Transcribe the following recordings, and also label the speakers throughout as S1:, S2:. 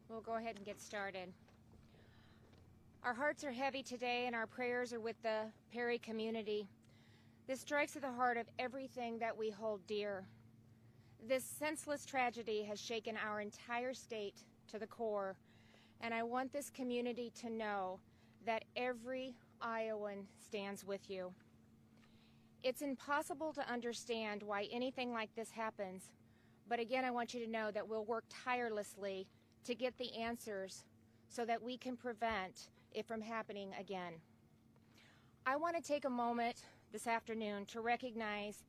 S1: We'll go ahead and get started. Our hearts are heavy today, and our prayers are with the Perry community. This strikes at the heart of everything that we hold dear. This senseless tragedy has shaken our entire state to the core, and I want this community to know that every Iowan stands with you. It's impossible to understand why anything like this happens, but again, I want you to know that we'll work tirelessly to get the answers so that we can prevent it from happening again. I want to take a moment this afternoon to recognize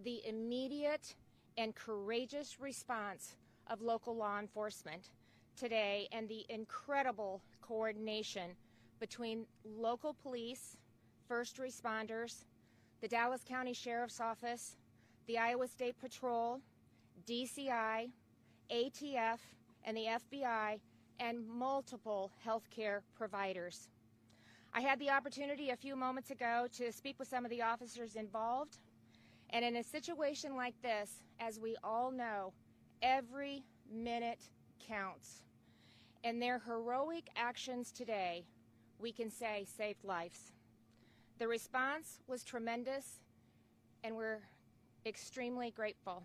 S1: the immediate and courageous response of local law enforcement today and the incredible coordination between local police, first responders, the Dallas County Sheriff's Office, the Iowa State Patrol, DCI, ATF, and the FBI, and multiple healthcare providers. I had the opportunity a few moments ago to speak with some of the officers involved, and in a situation like this, as we all know, every minute counts. And their heroic actions today, we can say, saved lives. The response was tremendous, and we're extremely grateful.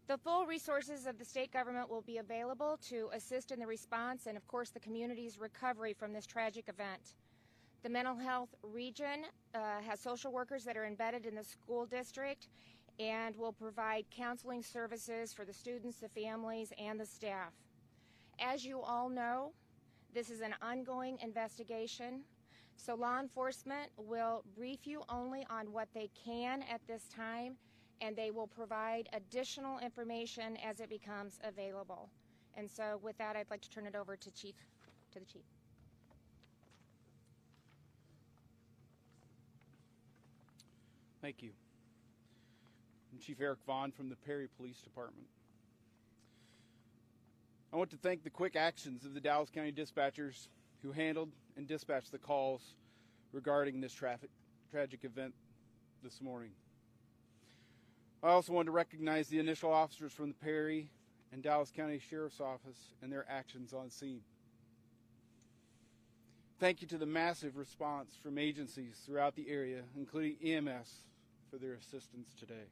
S1: The full resources of the state government will be available to assist in the response and, of course, the community's recovery from this tragic event. The mental health region has social workers that are embedded in the school district and will provide counseling services for the students, the families, and the staff. As you all know, this is an ongoing investigation, so law enforcement will brief you only on what they can at this time, and they will provide additional information as it becomes available. And so with that, I'd like to turn it over to the Chief.
S2: Thank you. I'm Chief Eric Vaughn from the Perry Police Department. I want to thank the quick actions of the Dallas County dispatchers who handled and dispatched the calls regarding this tragic event this morning. I also want to recognize the initial officers from the Perry and Dallas County Sheriff's Office and their actions on scene. Thank you to the massive response from agencies throughout the area, including EMS, for their assistance today.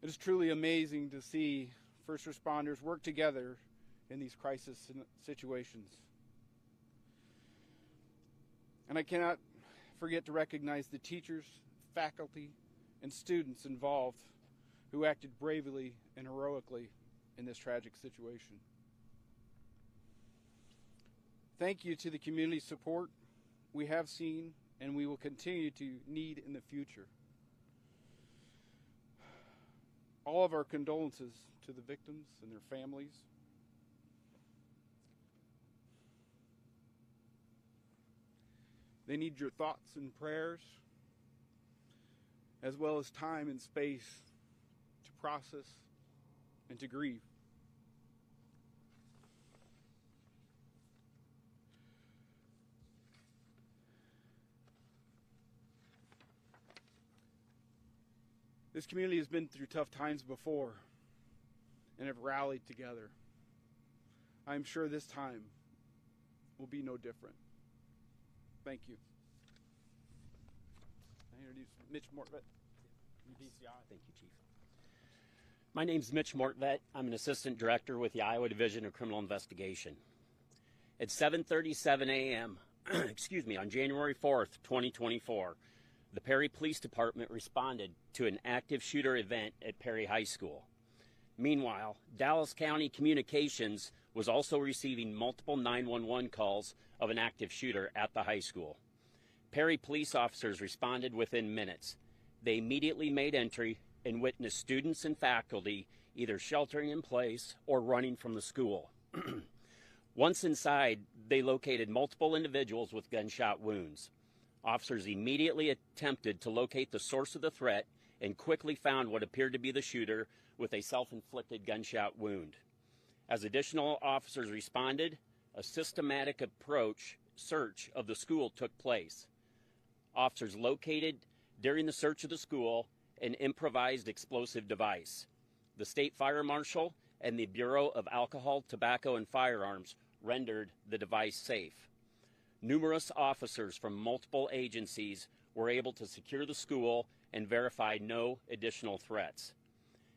S2: It is truly amazing to see first responders work together in these crisis situations. And I cannot forget to recognize the teachers, faculty, and students involved who acted bravely and heroically in this tragic situation. Thank you to the community support we have seen and we will continue to need in the future. All of our condolences to the victims and their families. They need your thoughts and prayers, as well as time and space to process and to grieve. This community has been through tough times before and have rallied together. I'm sure this time will be no different. Thank you. I introduce Mitch Mortvet, DCI.
S3: Thank you, Chief. My name's Mitch Mortvet. I'm an assistant director with the Iowa Division of Criminal Investigation. At 7:37 a.m., on January 4th, 2024, the Perry Police Department responded to an active shooter event at Perry High School. Meanwhile, Dallas County Communications was also receiving multiple 911 calls of an active shooter at the high school. Perry police officers responded within minutes. They immediately made entry and witnessed students and faculty either sheltering in place or running from the school. Once inside, they located multiple individuals with gunshot wounds. Officers immediately attempted to locate the source of the threat and quickly found what appeared to be the shooter with a self-inflicted gunshot wound. As additional officers responded, a systematic search of the school took place. Officers located during the search of the school an improvised explosive device. The state fire marshal and the Bureau of Alcohol, Tobacco, and Firearms rendered the device safe. Numerous officers from multiple agencies were able to secure the school and verify no additional threats.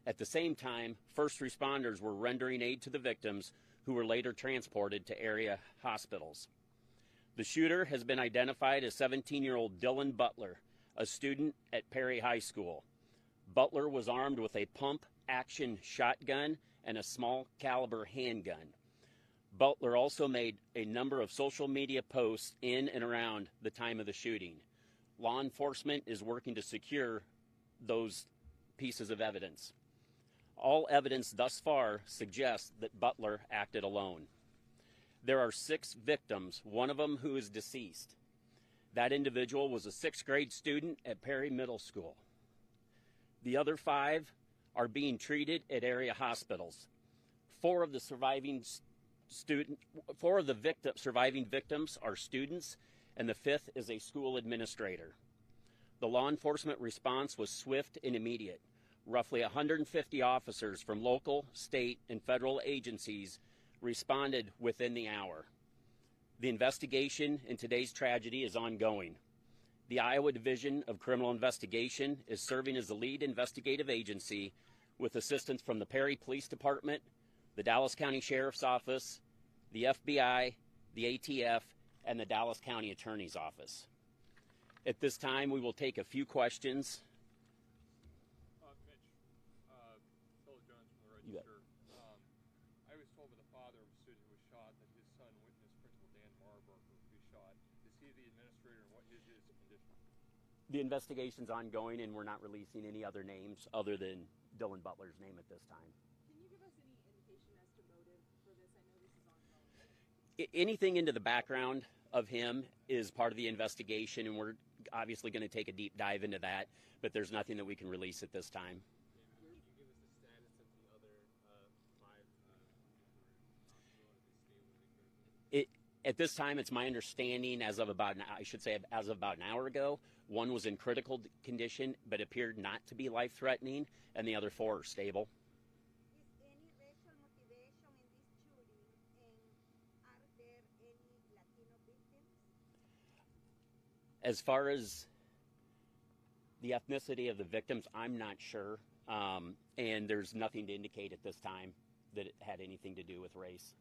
S3: At the same time, first responders were rendering aid to the victims, who were later transported to area hospitals. The shooter has been identified as 17-year-old Dylan Butler, a student at Perry High School. Butler was armed with a pump-action shotgun and a small caliber handgun. Butler also made a number of social media posts in and around the time of the shooting. Law enforcement is working to secure those pieces of evidence. All evidence thus far suggests that Butler acted alone. There are 6 victims, one of them who is deceased. That individual was a 6th grade student at Perry Middle School. The other 5 are being treated at area hospitals. 4 of the surviving victims are students, and the 5th is a school administrator. The law enforcement response was swift and immediate. Roughly 150 officers from local, state, and federal agencies responded within the hour. The investigation in today's tragedy is ongoing. The Iowa Division of Criminal Investigation is serving as the lead investigative agency with assistance from the Perry Police Department, the Dallas County Sheriff's Office, the FBI, the ATF, and the Dallas County Attorney's Office. At this time, we will take a few questions.
S4: Phil Jones from the Register. I was told by the father of a student who was shot that his son witnessed Principal Dan Marburger be shot. Is he the administrator, and what is his condition?
S3: The investigation's ongoing, and we're not releasing any other names other than Dylan Butler's name at this time.
S5: Can you give us any indication as to motive for this? I know this is ongoing.
S3: Anything into the background of him is part of the investigation, and we're obviously going to take a deep dive into that, but there's nothing that we can release at this time.
S4: Can you give us the status of the other 5
S3: At this time, it's my understanding as of about an hour ago, one was in critical condition but appeared not to be life-threatening, and the other 4 are stable.
S5: Is any racial motivation in this shooting, and are there any Latino victims?
S3: As far as the ethnicity of the victims, I'm not sure, and there's nothing to indicate at this time that it had anything to do with race.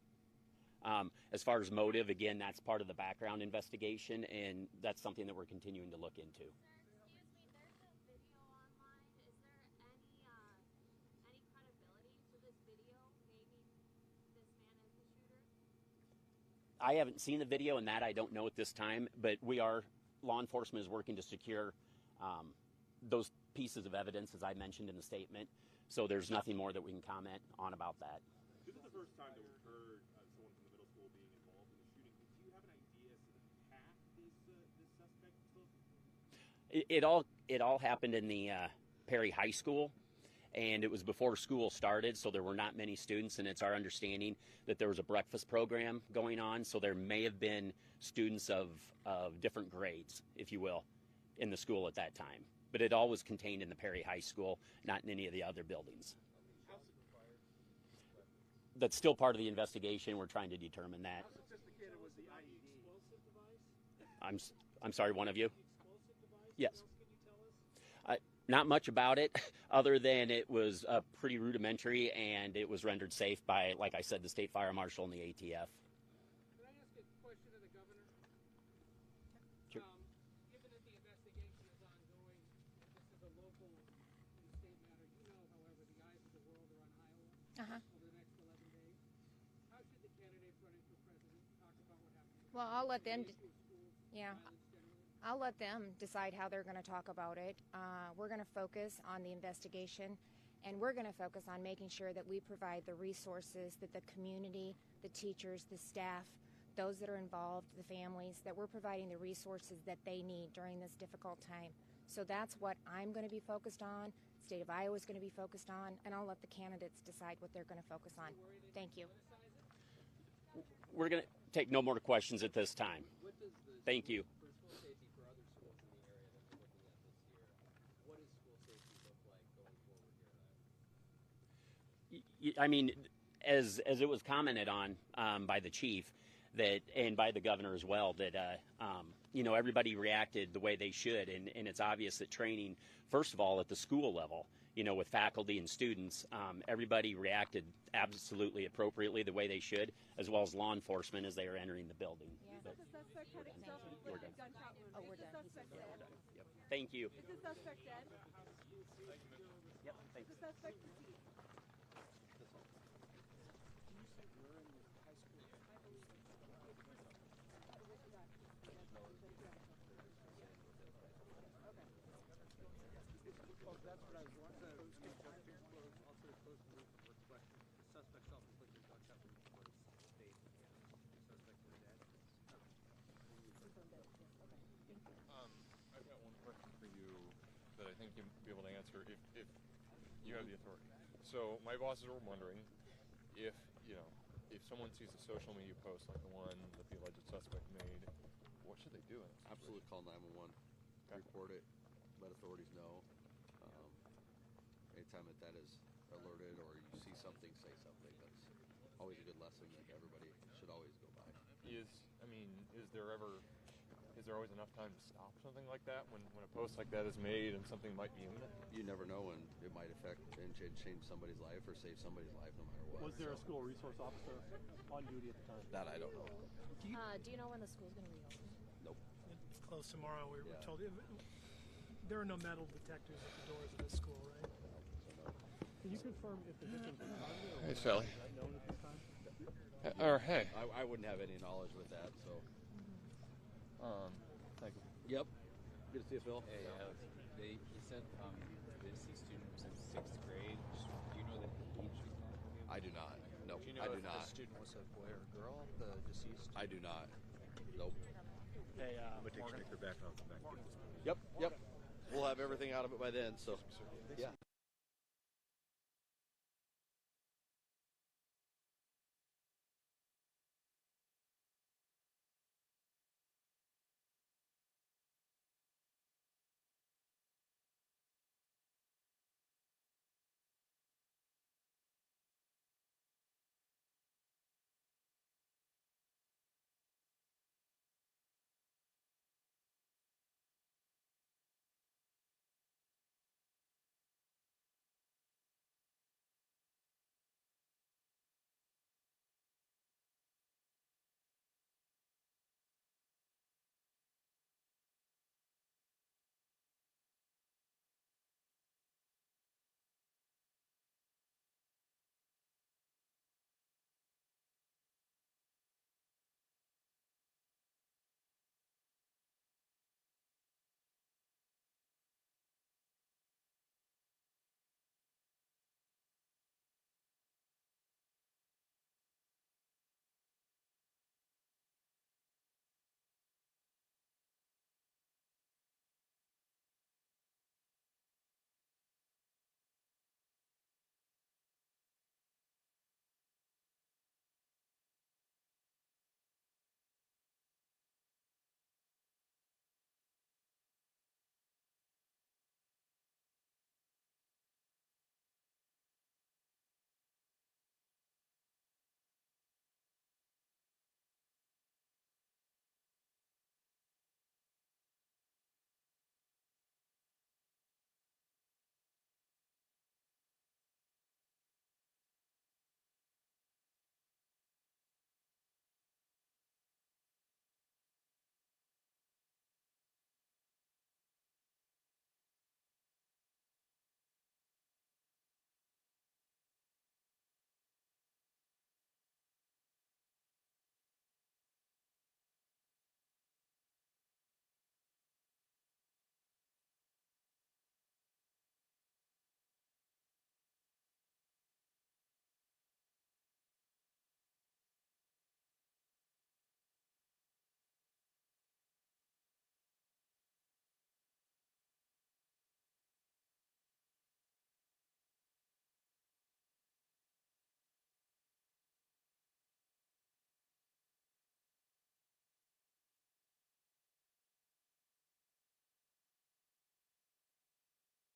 S3: As far as motive, again, that's part of the background investigation, and that's something that we're continuing to look into.
S6: Excuse me, there's a video online. Is there any credibility to this video? Maybe this man is the shooter?
S3: I haven't seen the video, and that I don't know at this time, but law enforcement is working to secure those pieces of evidence, as I mentioned in the statement, so there's nothing more that we can comment on about that.
S4: This is the first time that we've heard someone from the middle school being involved in the shooting. Do you have an idea as to the path this suspect took?
S3: It all happened in the Perry High School, and it was before school started, so there were not many students, and it's our understanding that there was a breakfast program going on, so there may have been students of different grades, if you will, in the school at that time. But it all was contained in the Perry High School, not in any of the other buildings. That's still part of the investigation. We're trying to determine that.
S4: How sophisticated was the IED? Explosive device?
S3: I'm sorry, one of you?
S4: Explosive device?
S3: Yes.
S4: What else can you tell us?
S3: Not much about it, other than it was pretty rudimentary, and it was rendered safe by, like I said, the State Fire Marshal and the ATF.
S7: Can I ask a question of the governor?
S3: Sure.
S7: Given that the investigation is ongoing, this is a local and state matter. You know, however, the eyes of the world are on Iowa over the next 11 days. How should the candidates running for president talk about what happened?
S1: Well, I'll let them.
S7: Issue of schools,
S1: Yeah.
S7: violence generally.
S1: I'll let them decide how they're going to talk about it. We're going to focus on the investigation, and we're going to focus on making sure that we provide the resources that the community, the teachers, the staff, those that are involved, the families, that we're providing the resources that they need during this difficult time. So that's what I'm going to be focused on, state of Iowa is going to be focused on, and I'll let the candidates decide what they're going to focus on. Thank you.
S3: We're going to take no more questions at this time.
S8: What does the
S3: Thank you.
S8: for school safety for other schools in the area that we're looking at this year, what does school safety look like going forward here at Iowa?
S3: I mean, as it was commented on by the chief, that and by the governor as well, that everybody reacted the way they should, and it's obvious that training, first of all, at the school level, with faculty and students, everybody reacted absolutely appropriately the way they should, as well as law enforcement as they are entering the building.
S1: Yeah.
S3: But
S5: The suspect had himself
S3: we're
S5: inflicted
S3: done.
S5: gunshot wound.
S1: Oh, we're
S5: Is the
S1: done.
S5: suspect
S3: Yeah, we're
S5: dead?
S3: done. Yep. Thank you.
S5: Is the suspect dead?
S3: Yep.
S5: Is
S3: Thanks.
S5: the suspect deceased?
S4: I've got one question for you that I think you'll be able to answer if you have the authority. So my bosses were wondering if someone sees a social media post like the one that the alleged suspect made, what should they do in this
S8: Absolutely call 911.
S4: Okay.
S8: Report it. Let authorities know. Anytime that is alerted or you see something, say something. That's always a good lesson that everybody should always go by.
S4: Is there always enough time to stop something like that when a post like that is made and something might be imminent?
S8: You never know, and it might affect and change somebody's life or save somebody's life no matter what.
S9: Was there a school resource officer on duty at the time?
S8: That I don't know.
S1: Do you know when the school's going to reopen?
S8: Nope.
S10: It's closed tomorrow. We were
S8: Yeah.
S10: told there are no metal detectors at the doors of this school, right?
S9: Can you confirm if the victim was targeted or
S4: Hey,
S9: was
S4: Sally.
S9: that known at this time?
S4: Hey.
S8: I wouldn't have any knowledge with that, so.
S4: Thank you.
S8: Yep. Good to see you, Phil.
S11: Hey, Alex. He said the deceased student was in 6th grade. Do you know the age he's talking about?
S8: I do not. Nope.
S11: Do you know
S8: I do
S11: if
S8: not.
S11: the student was a boy or a girl, the deceased?
S8: I do not. Nope.
S9: Hey,
S11: Morgan?
S8: Yep. We'll have everything out of it by then, so. Yeah.